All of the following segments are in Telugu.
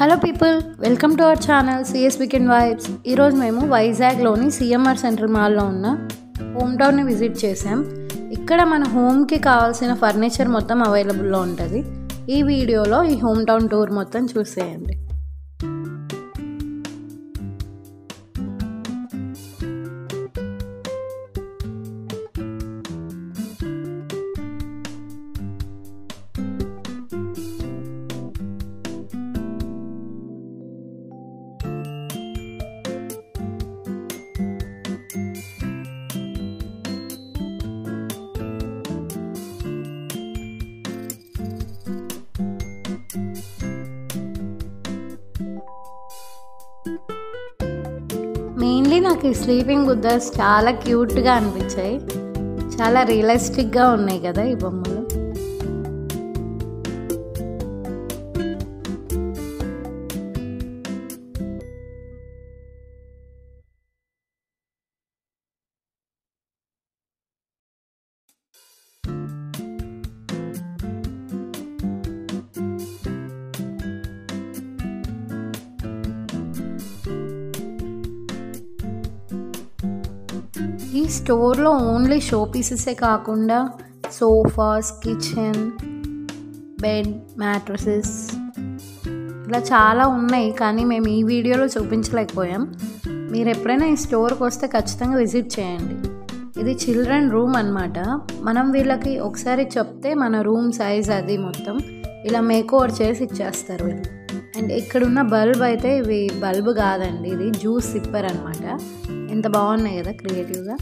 Hello people, welcome to our channel CS weekend vibes. ఈరోజు మేము వైజాగ్లోని సిఎంఆర్ సెంట్రల్ మాల్లో ఉన్న హోమ్ టౌన్ని విజిట్ చేసాం. ఇక్కడ మన హోమ్కి కావాల్సిన ఫర్నిచర్ మొత్తం అవైలబుల్లో ఉంటుంది. ఈ వీడియోలో ఈ హోమ్ టౌన్ టూర్ మొత్తం చూసేయండి. మెయిన్లీ నాకు ఈ స్లీపింగ్ బుద్ధస్ చాలా క్యూట్గా అనిపించాయి. చాలా రియలిస్టిక్గా ఉన్నాయి కదా ఈ బొమ్మలు. ఈ స్టోర్లో ఓన్లీ షో పీసెసే కాకుండా సోఫాస్, కిచెన్, బెడ్, మ్యాట్రసెస్ ఇలా చాలా ఉన్నాయి. కానీ మేము ఈ వీడియోలో చూపించలేకపోయాం. మీరు ఎప్పుడైనా ఈ స్టోర్కి వస్తే ఖచ్చితంగా విజిట్ చేయండి. ఇది చిల్డ్రన్ రూమ్ అన్నమాట. మనం వీళ్ళకి ఒకసారి చెప్తే మన రూమ్ సైజ్ అది మొత్తం ఇలా మేకోవర్ చేసి ఇచ్చేస్తారు వీళ్ళు. అండ్ ఇక్కడున్న బల్బ్ అయితే ఇవి బల్బ్ కాదండి, ఇది జ్యూస్ సిప్పర్ అనమాట. ఎంత బాగున్నాయి కదా క్రియేటివ్గా.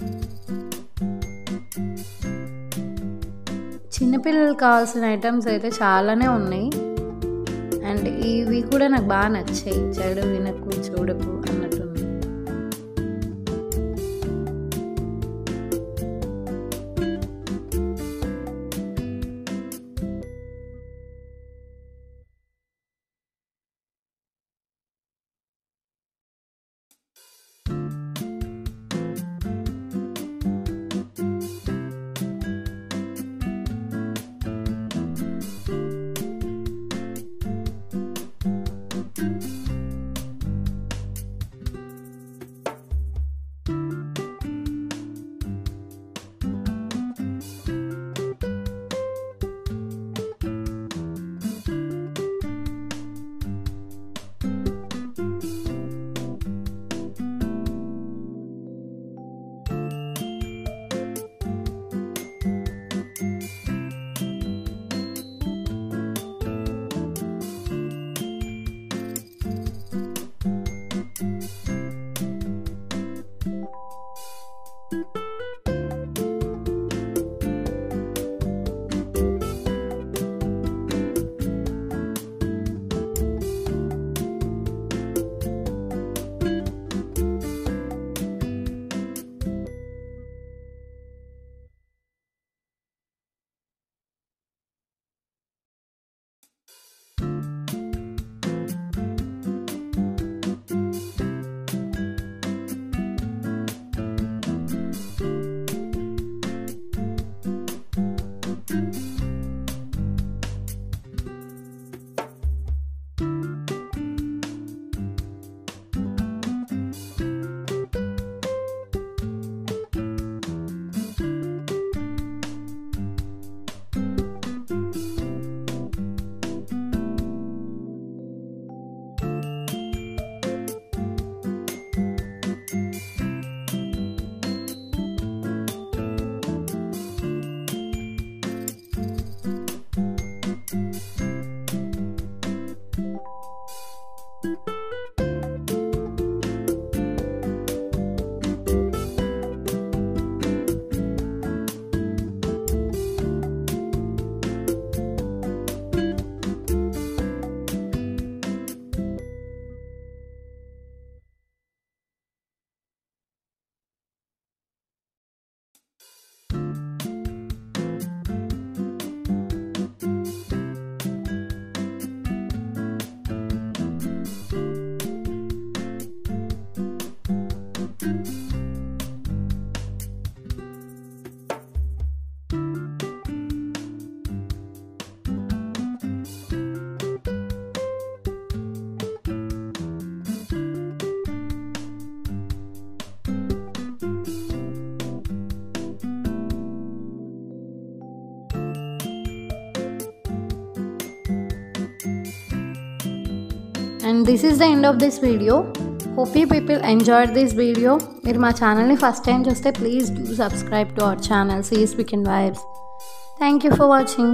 చిన్నపిల్లలకు కావాల్సిన ఐటమ్స్ అయితే చాలానే ఉన్నాయి. అండ్ ఇవి కూడా నాకు బాగా నచ్చాయి. చెడు వినకు చూడకు అన్నట్టు. And this is the end of this video. Hope you people enjoyed this video. మీరు మా ఛానల్ని ఫస్ట్ టైం చూస్తే please do subscribe to our channel CS weekend vibes. Thank you for watching.